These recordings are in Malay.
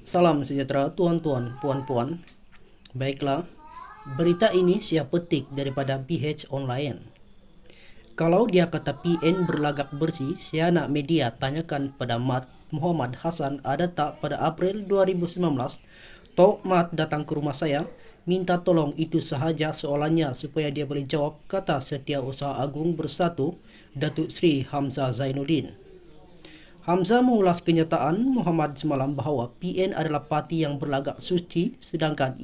Salam sejahtera tuan-tuan, puan-puan. Baiklah, berita ini saya petik daripada PH Online. Kalau dia kata PN berlagak bersih, saya nak media tanyakan pada Mat Muhammad Hassan ada tak pada April 2019 Tok Mat datang ke rumah saya minta tolong itu sahaja soalannya supaya dia boleh jawab, kata Setiausaha Agung Bersatu Datuk Seri Hamzah Zainuddin. Hamzah mengulas kenyataan Muhammad semalam bahawa PN adalah parti yang berlagak suci sedangkan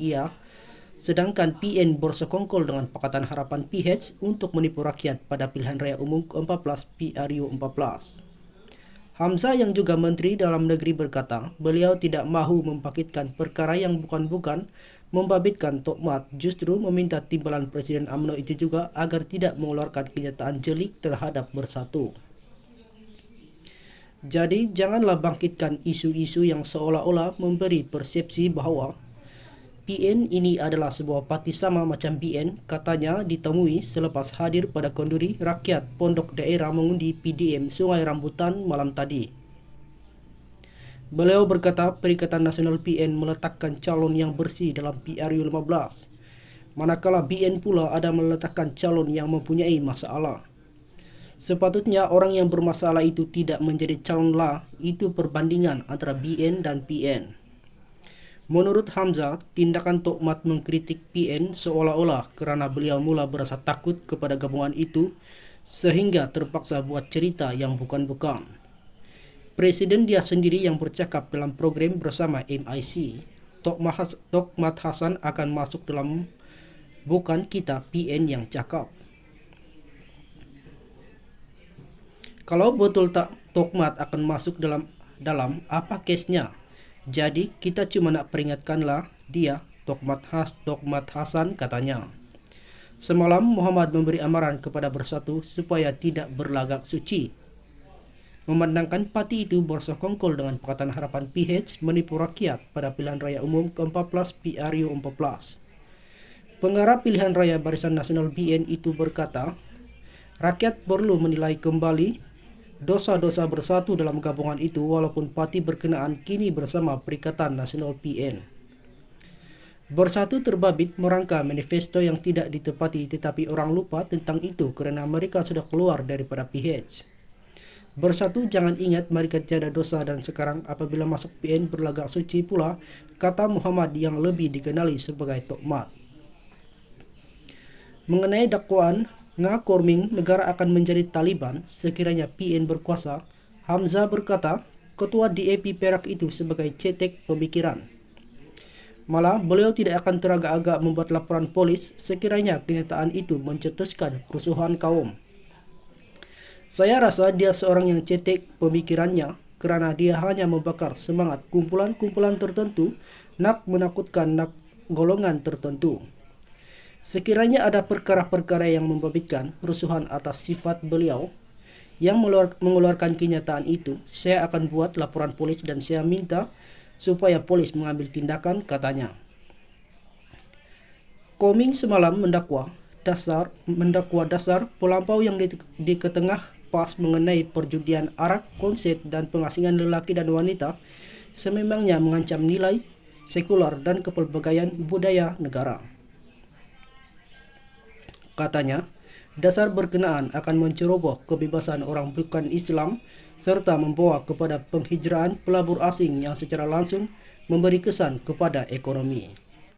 PN bersekongkol dengan Pakatan Harapan PH untuk menipu rakyat pada pilihan raya umum ke-14 PRU14. Hamzah yang juga Menteri Dalam Negeri berkata beliau tidak mahu membangkitkan perkara yang bukan-bukan membabitkan Tok Mat, justru meminta timbalan Presiden UMNO itu juga agar tidak mengeluarkan kenyataan jelik terhadap Bersatu. Jadi janganlah bangkitkan isu-isu yang seolah-olah memberi persepsi bahawa PN ini adalah sebuah parti sama macam BN, katanya ditemui selepas hadir pada kenduri rakyat Pondok Daerah mengundi PDM Sungai Rambutan malam tadi. Beliau berkata Perikatan Nasional PN meletakkan calon yang bersih dalam PRU15, manakala BN pula ada meletakkan calon yang mempunyai masalah. Sepatutnya orang yang bermasalah itu tidak menjadi calon lah, itu perbandingan antara BN dan PN. Menurut Hamzah, tindakan Tok Mat mengkritik PN seolah-olah kerana beliau mula berasa takut kepada gabungan itu sehingga terpaksa buat cerita yang bukan-bukan. Presiden dia sendiri yang bercakap dalam program bersama MIC. Tok Mat Hassan akan masuk dalam, bukan kita PN yang cakap. Kalau betul tak Tok Mat akan masuk dalam apa kesnya? Jadi kita cuma nak peringatkanlah dia, Tok Mat Hassan katanya. Semalam Muhammad memberi amaran kepada Bersatu supaya tidak berlagak suci, memandangkan parti itu bersekongkol dengan Pakatan Harapan PH menipu rakyat pada pilihan raya umum ke-14 PRU14. Pengarah pilihan raya Barisan Nasional BN itu berkata, rakyat perlu menilai kembali dosa-dosa Bersatu dalam gabungan itu walaupun parti berkenaan kini bersama Perikatan Nasional PN. Bersatu terbabit merangka manifesto yang tidak ditepati tetapi orang lupa tentang itu kerana mereka sudah keluar daripada PH. Bersatu jangan ingat mereka tiada dosa dan sekarang apabila masuk PN berlagak suci pula, kata Muhammad yang lebih dikenali sebagai Tok Mat. Mengenai dakwaan ngakorming negara akan menjadi Taliban sekiranya PN berkuasa, Hamzah berkata ketua DAP Perak itu sebagai cetek pemikiran. Malah beliau tidak akan teragak-agak membuat laporan polis sekiranya kenyataan itu mencetuskan kerusuhan kaum. Saya rasa dia seorang yang cetek pemikirannya kerana dia hanya membakar semangat kumpulan-kumpulan tertentu nak menakutkan golongan tertentu. Sekiranya ada perkara-perkara yang membabitkan kerusuhan atas sifat beliau yang mengeluarkan kenyataan itu, saya akan buat laporan polis dan saya minta supaya polis mengambil tindakan, katanya. Koming semalam mendakwa dasar pelampau yang di ketengah pas mengenai perjudian arak, konsep dan pengasingan lelaki dan wanita sememangnya mengancam nilai sekular dan kepelbagaian budaya negara. Katanya, dasar berkenaan akan menceroboh kebebasan orang bukan Islam serta membawa kepada penghijraan pelabur asing yang secara langsung memberi kesan kepada ekonomi.